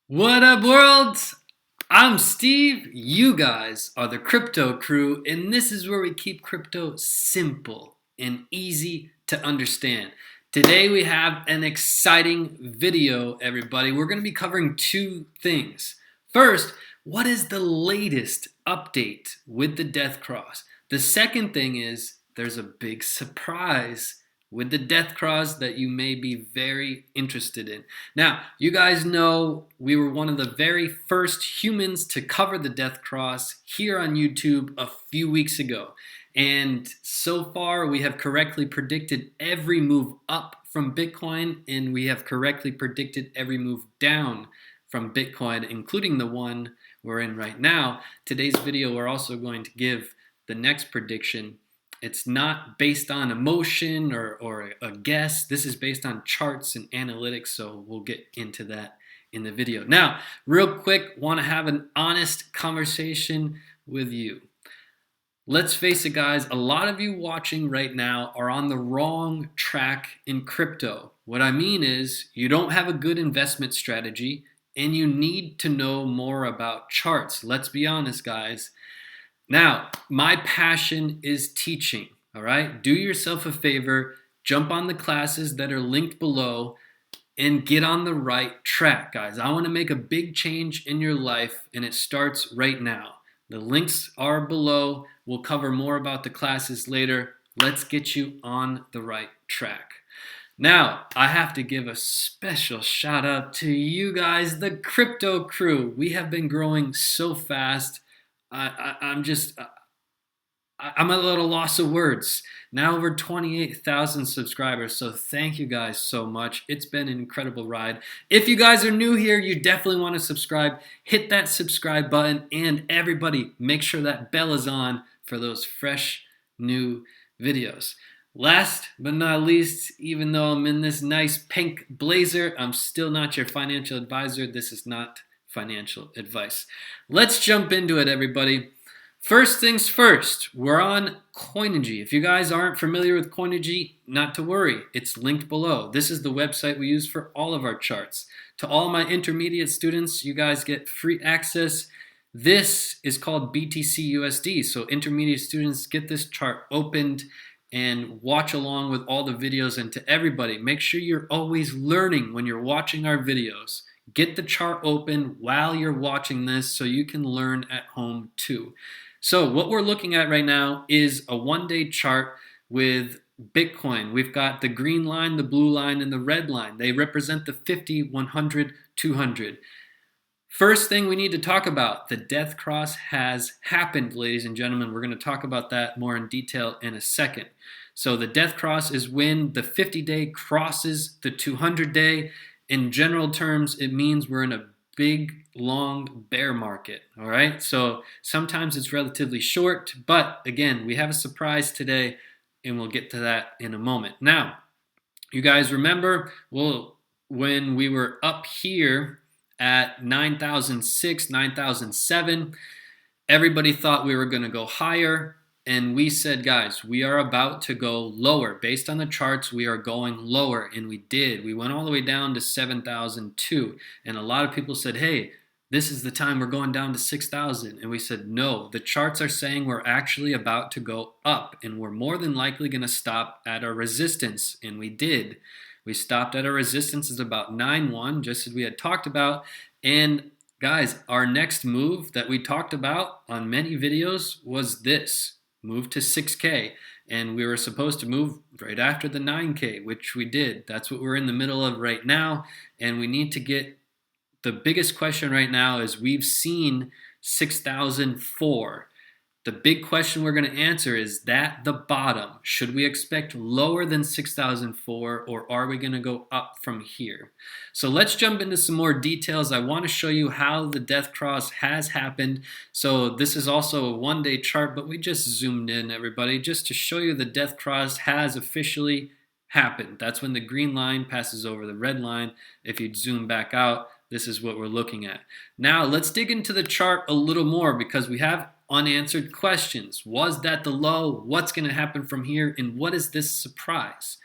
What up, world? I'm Steve. You guys are the crypto crew, and this is where we keep crypto simple and easy to understand. Today, we have an exciting video, everybody. We're going to be covering two things. First, what is the latest update with the Death Cross? The second thing is there's a big surprise with the Death Cross that you may be very interested in. Now, you guys know we were one of the very first humans to cover the Death Cross here on YouTube a few weeks ago. And so far, we have correctly predicted every move up from Bitcoin, and we have correctly predicted every move down from Bitcoin, including the one we're in right now. Today's video, we're also going to give the next prediction. It's not based on emotion or a guess. This is based on charts and analytics, so we'll get into that in the video. Now, real quick, want to have an honest conversation with you. Let's face it, guys, a lot of you watching right now are on the wrong track in crypto. What I mean is you don't have a good investment strategy and you need to know more about charts. Let's be honest, guys. Now, my passion is teaching, all right? Do yourself a favor, jump on the classes that are linked below, and get on the right track, guys. I want to make a big change in your life, and it starts right now. The links are below. We'll cover more about the classes later. Let's get you on the right track. Now, I have to give a special shout out to you guys, the crypto crew. We have been growing so fast. I'm at a little loss of words. Now over 28,000 subscribers, so thank you guys so much. It's been an incredible ride. If you guys are new here, you definitely want to subscribe. Hit that subscribe button, and everybody, make sure that bell is on for those fresh new videos. Last but not least, even though I'm in this nice pink blazer, I'm still not your financial advisor. This is not financial advice. Let's jump into it, everybody. First things first, we're on Coinigy. If you guys aren't familiar with Coinigy, not to worry, it's linked below. This is the website we use for all of our charts. To all my intermediate students, you guys get free access. This is called BTC USD, so intermediate students get this chart opened and watch along with all the videos. And to everybody, make sure you're always learning when you're watching our videos. Get the chart open while you're watching this so you can learn at home too. So what we're looking at right now is a one-day chart with Bitcoin. We've got the green line, the blue line, and the red line. They represent the 50, 100, 200. First thing we need to talk about, the Death Cross has happened, ladies and gentlemen. We're going to talk about that more in detail in a second. So the Death Cross is when the 50-day crosses the 200-day. In general terms, it means we're in a big, long bear market, all right? So sometimes it's relatively short, but again, we have a surprise today, and we'll get to that in a moment. Now, you guys remember, well, when we were up here at 9,006, 9,007, everybody thought we were going to go higher. And we said, guys, we are about to go lower. Based on the charts, we are going lower. And we did. We went all the way down to 7,002. And a lot of people said, hey, this is the time we're going down to 6,000. And we said, no, the charts are saying we're actually about to go up. And we're more than likely going to stop at our resistance. And we did. We stopped at our resistance is about 9.1, just as we had talked about. And guys, our next move that we talked about on many videos was this. Move to 6K, and we were supposed to move right after the 9K, which we did. That's what we're in the middle of right now, and we need to get the biggest question right now is we've seen 6,004. The big question we're going to answer is that the bottom? Should we expect lower than 6,004, or are we going to go up from here? So let's jump into some more details. I want to show you how the Death Cross has happened. So this is also a one-day chart, but we just zoomed in, everybody, just to show you the Death Cross has officially happened. That's when the green line passes over the red line. If you zoom back out, this is what we're looking at. Now let's dig into the chart a little more because we have unanswered questions. Was that the low? What's going to happen from here? And what is this surprise?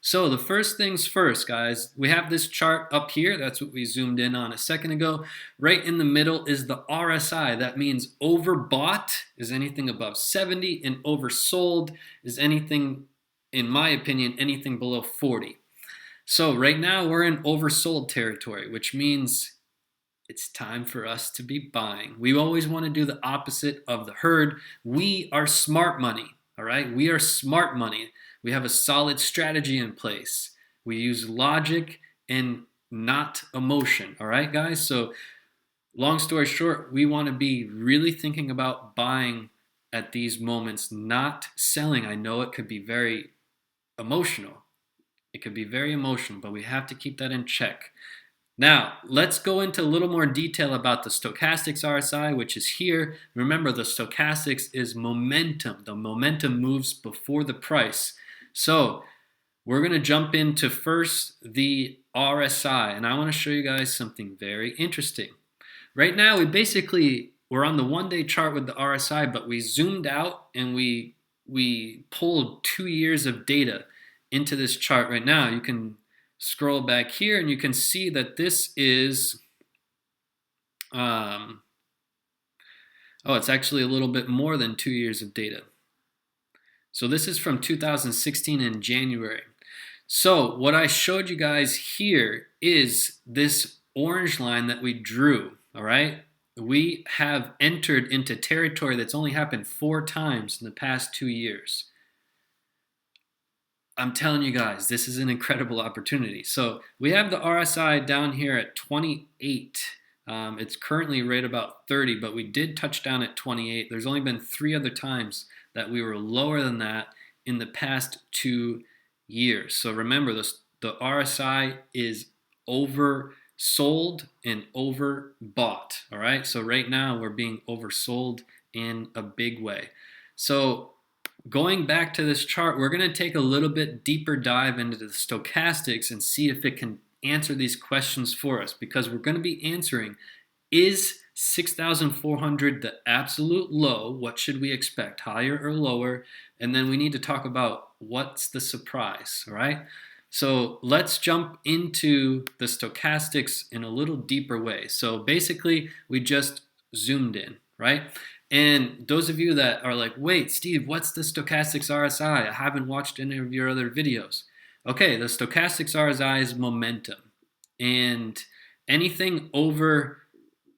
So the first things first, guys, we have this chart up here. That's what we zoomed in on a second ago. Right in the middle is the RSI. That means overbought is anything above 70 and oversold is anything, in my opinion, anything below 40. So right now we're in oversold territory, which means it's time for us to be buying. We always want to do the opposite of the herd. We are smart money, all right? We are smart money. We have a solid strategy in place. We use logic and not emotion, all right, guys? So long story short, we want to be really thinking about buying at these moments, not selling. I know it could be very emotional. It could be very emotional, but we have to keep that in check. Now, let's go into a little more detail about the stochastics RSI, which is here. Remember, the stochastics is momentum. The momentum moves before the price. So we're going to jump into first the RSI, and I want to show you guys something very interesting. Right now, we're on the one-day chart with the RSI, but we zoomed out and we pulled 2 years of data into this chart right now. You can scroll back here and you can see that this is, it's actually a little bit more than 2 years of data. So this is from 2016 in January. So what I showed you guys here is this orange line that we drew, all right? We have entered into territory that's only happened 4 times in the past 2 years. I'm telling you guys, this is an incredible opportunity. So we have the RSI down here at 28. It's currently right about 30, but we did touch down at 28. There's only been 3 other times that we were lower than that in the past 2 years. So remember, the RSI is oversold and overbought. All right. So right now we're being oversold in a big way. So going back to this chart, we're going to take a little bit deeper dive into the stochastics and see if it can answer these questions for us, because we're going to be answering, is 6,400 the absolute low? What should we expect, higher or lower? And then we need to talk about what's the surprise, all right? So let's jump into the stochastics in a little deeper way. So basically, we just zoomed in, right? And those of you that are like, wait, Steve, what's the stochastics RSI? I haven't watched any of your other videos. Okay, the stochastics RSI is momentum. And anything over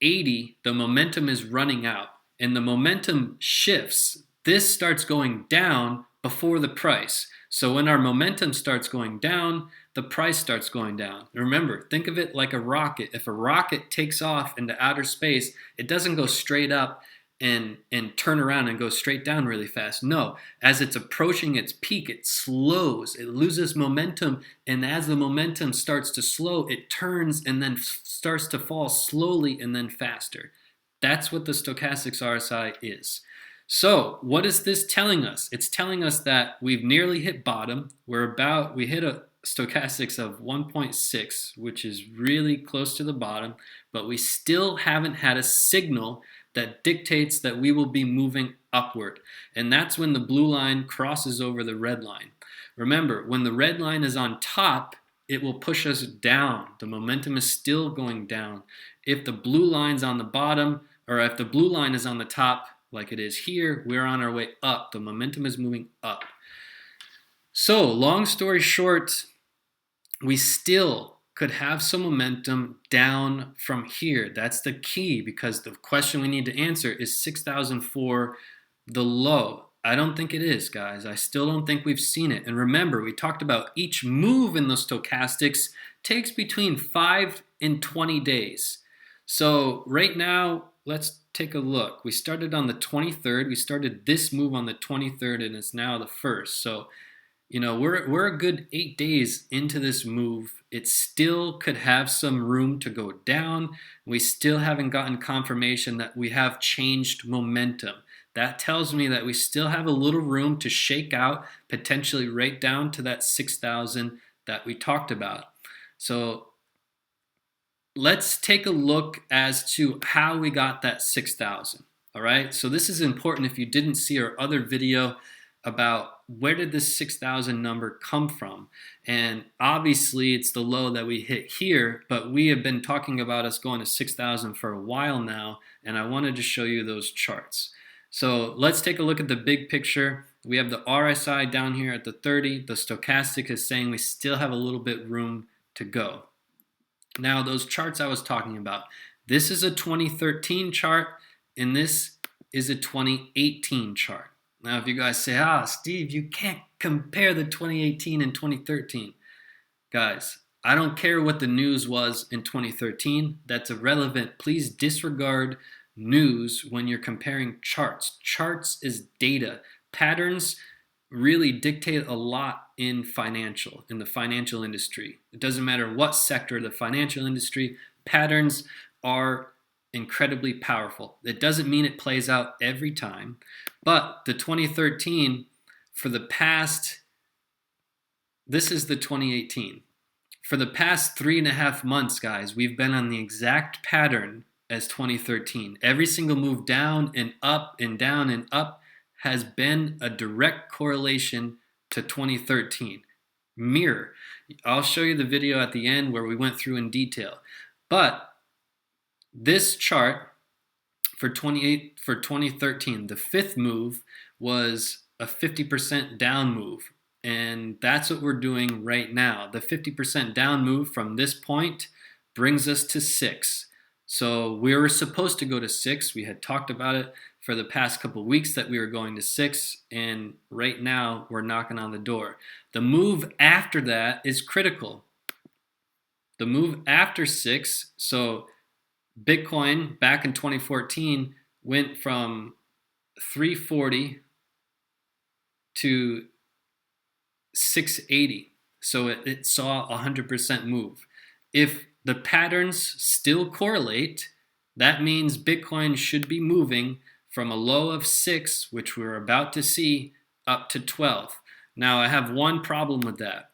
80, the momentum is running out. And the momentum shifts. This starts going down before the price. So when our momentum starts going down, the price starts going down. Remember, think of it like a rocket. If a rocket takes off into outer space, it doesn't go straight up and turn around and go straight down really fast. No, as it's approaching its peak, it slows, it loses momentum, and as the momentum starts to slow, it turns and then starts to fall slowly and then faster. That's what the stochastics RSI is. So what is this telling us? It's telling us that we've nearly hit bottom. We hit a stochastics of 1.6, which is really close to the bottom, but we still haven't had a signal that dictates that we will be moving upward. And that's when the blue line crosses over the red line. Remember, when the red line is on top, it will push us down. The momentum is still going down. If the blue line's on the bottom, or if the blue line is on the top, like it is here, we're on our way up. The momentum is moving up. So, long story short, we still could have some momentum down from here. That's the key, because the question we need to answer is 6,004 the low. I don't think it is, guys. I still don't think we've seen it. And remember, we talked about each move in the stochastics takes between 5 and 20 days. So right now, let's take a look. We started on the 23rd. We started this move on the 23rd, and it's now the 1st. So we're a good 8 days into this move. It still could have some room to go down. We still haven't gotten confirmation that we have changed momentum. That tells me that we still have a little room to shake out, potentially right down to that 6,000 that we talked about. So let's take a look as to how we got that 6,000. All right. So this is important if you didn't see our other video about where did this 6,000 number come from? And obviously it's the low that we hit here, but we have been talking about us going to 6,000 for a while now, and I wanted to show you those charts. So let's take a look at the big picture. We have the RSI down here at the 30. The stochastic is saying we still have a little bit room to go. Now, those charts I was talking about, this is a 2013 chart, and this is a 2018 chart. Now, if you guys say, Steve, you can't compare the 2018 and 2013. Guys, I don't care what the news was in 2013. That's irrelevant. Please disregard news when you're comparing charts. Charts is data. Patterns really dictate a lot in the financial industry. It doesn't matter what sector of the financial industry, patterns are incredibly powerful. It doesn't mean it plays out every time, but the 2013 for the past, this is the 2018. For the past 3.5 months, guys, we've been on the exact pattern as 2013. Every single move down and up and down and up has been a direct correlation to 2013. Mirror. I'll show you the video at the end where we went through in detail. But this chart for 2013, the fifth move was a 50% down move. And that's what we're doing right now. The 50% down move from this point brings us to 6. So we were supposed to go to 6. We had talked about it for the past couple of weeks that we were going to 6. And right now we're knocking on the door. The move after that is critical. The move after 6, so Bitcoin back in 2014 went from 340 to 680. So it saw a 100% move. If the patterns still correlate, that means Bitcoin should be moving from a low of 6, which we're about to see, up to 12. Now, I have one problem with that.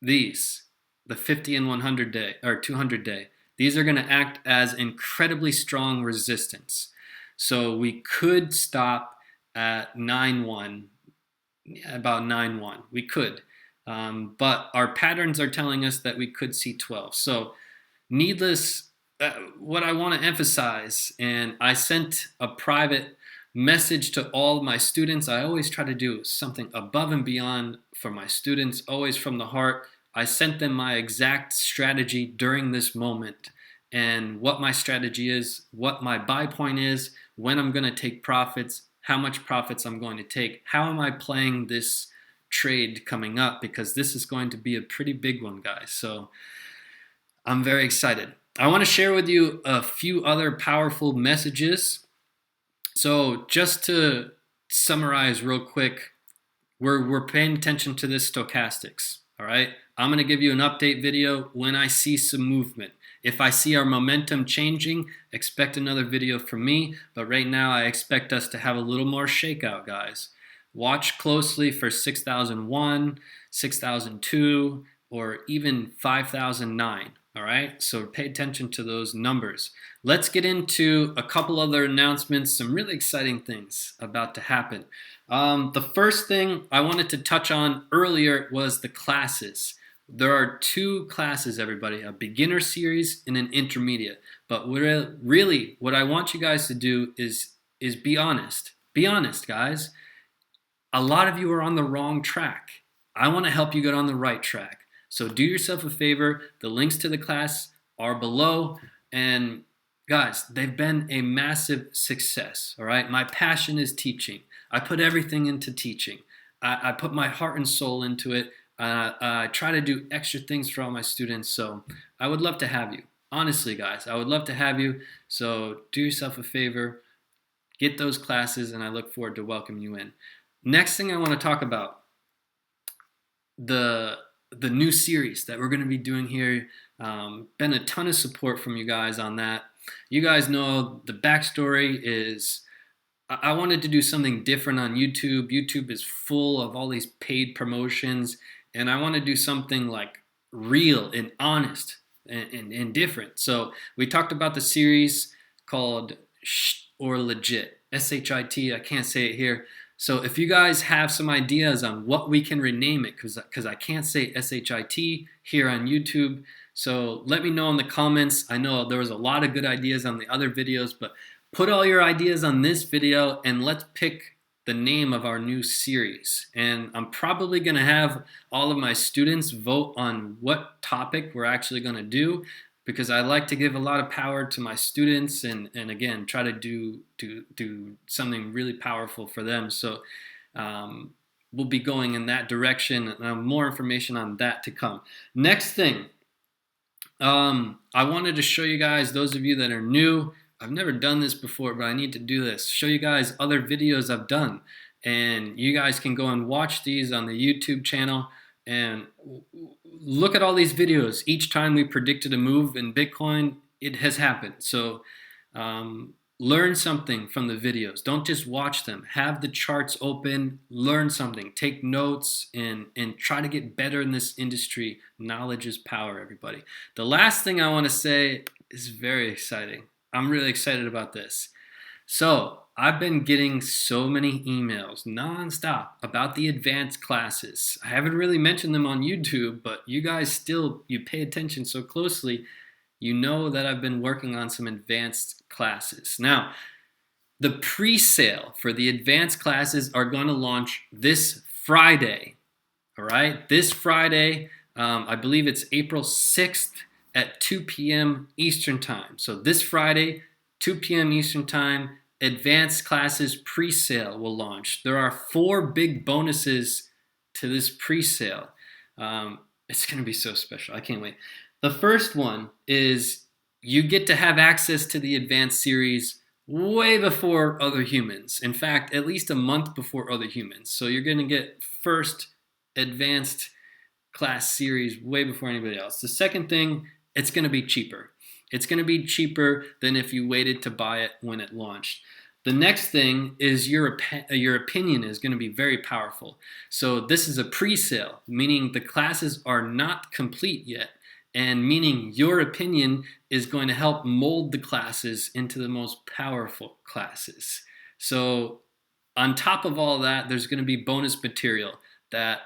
These, the 50 and 100 day, or 200 day, these are going to act as incredibly strong resistance. So we could stop at 9.1, about 9.1. We could. But our patterns are telling us that we could see 12. So what I want to emphasize, and I sent a private message to all my students. I always try to do something above and beyond for my students, always from the heart. I sent them my exact strategy during this moment and what my strategy is, what my buy point is, when I'm going to take profits, how much profits I'm going to take, how am I playing this trade coming up, because this is going to be a pretty big one, guys. So I'm very excited. I want to share with you a few other powerful messages. So just to summarize real quick, we're paying attention to this stochastics, all right? I'm going to give you an update video when I see some movement. If I see our momentum changing, expect another video from me. But right now, I expect us to have a little more shakeout, guys. Watch closely for 6,001, 6,002, or even 5,009. All right, so pay attention to those numbers. Let's get into a couple other announcements, some really exciting things about to happen. The first thing I wanted to touch on earlier was the classes. There are 2 classes, everybody, a beginner series and an intermediate. But really, what I want you guys to do is be honest. Be honest, guys. A lot of you are on the wrong track. I want to help you get on the right track. So do yourself a favor. The links to the class are below. And guys, they've been a massive success. All right. My passion is teaching. I put everything into teaching. I put my heart and soul into it. I try to do extra things for all my students. So I would love to have you. Honestly, guys, I would love to have you. So do yourself a favor. Get those classes, and I look forward to welcoming you in. Next thing I want to talk about, the new series that we're going to be doing here. Been a ton of support from you guys on that. You guys know the backstory is I wanted to do something different on YouTube. YouTube is full of all these paid promotions, and I want to do something like real and honest and different. So we talked about the series called Shh or Legit, SHIT. I can't say it here. So if you guys have some ideas on what we can rename it, because I can't say SHIT here on YouTube, so let me know in the comments. I know there was a lot of good ideas on the other videos, but put all your ideas on this video and let's pick the name of our new series. And I'm probably going to have all of my students vote on what topic we're actually going to do, because I like to give a lot of power to my students and again, try to do something really powerful for them. So we'll be going in that direction. More information on that to come. Next thing, I wanted to show you guys, those of you that are new, I've never done this before, but I need to do this. Show you guys other videos I've done. And you guys can go and watch these on the YouTube channel and look at all these videos. Each time we predicted a move in Bitcoin, it has happened. So learn something from the videos. Don't just watch them. Have the charts open, learn something, take notes, and try to get better in this industry. Knowledge is power, everybody. The last thing I want to say is very exciting. I'm really excited about this. So I've been getting so many emails nonstop about the advanced classes. I haven't really mentioned them on YouTube, but you guys still, you pay attention so closely, you know that I've been working on some advanced classes. Now, the pre-sale for the advanced classes are going to launch this Friday. All right, this Friday, I believe it's April 6th at 2 p.m. Eastern Time. So this Friday, 2 p.m. Eastern Time, advanced classes pre-sale will launch. There are 4 big bonuses to this pre-sale. It's going to be so special. I can't wait. The first one is you get to have access to the advanced series way before other humans. In fact, at least a month before other humans. So you're going to get first advanced class series way before anybody else. The second thing, it's going to be cheaper. It's going to be cheaper than if you waited to buy it when it launched. The next thing is your opinion is going to be very powerful. So this is a pre-sale, meaning the classes are not complete yet, and meaning your opinion is going to help mold the classes into the most powerful classes. So on top of all that, there's going to be bonus material that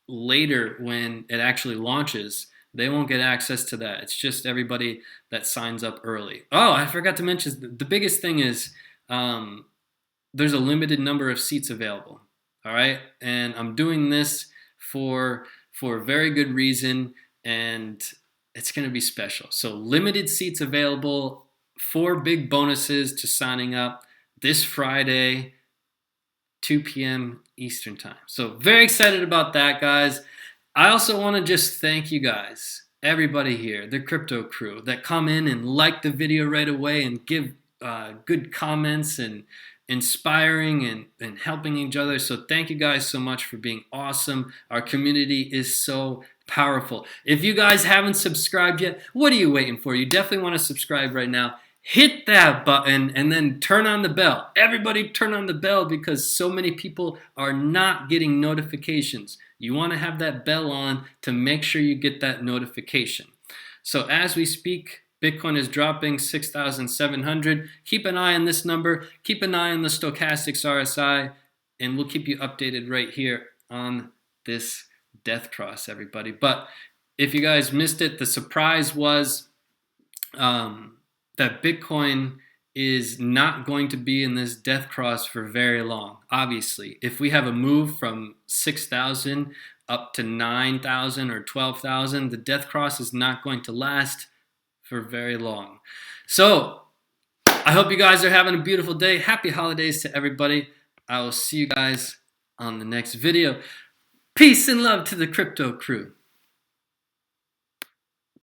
later when it actually launches, they won't get access to that. It's just everybody that signs up early. Oh, I forgot to mention, the biggest thing is there's a limited number of seats available. All right, and I'm doing this for a very good reason, and it's going to be special. So limited seats available, 4 big bonuses to signing up this Friday, 2 p.m. Eastern Time. So very excited about that, guys. I also want to just thank you guys, everybody here, the crypto crew, that come in and like the video right away and give good comments and inspiring and helping each other. So thank you guys so much for being awesome. Our community is so powerful. If you guys haven't subscribed yet, what are you waiting for? You definitely want to subscribe right now. Hit that button and then turn on the bell. Everybody turn on the bell, because so many people are not getting notifications. You want to have that bell on to make sure you get that notification. So as we speak, Bitcoin is dropping 6,700. Keep an eye on this number. Keep an eye on the stochastics RSI, and we'll keep you updated right here on this death cross, everybody. But if you guys missed it, the surprise was that Bitcoin is not going to be in this death cross for very long. Obviously, if we have a move from 6,000 up to 9,000 or 12,000, the death cross is not going to last for very long. So I hope you guys are having a beautiful day. Happy holidays to everybody. I will see you guys on the next video. Peace and love to the crypto crew.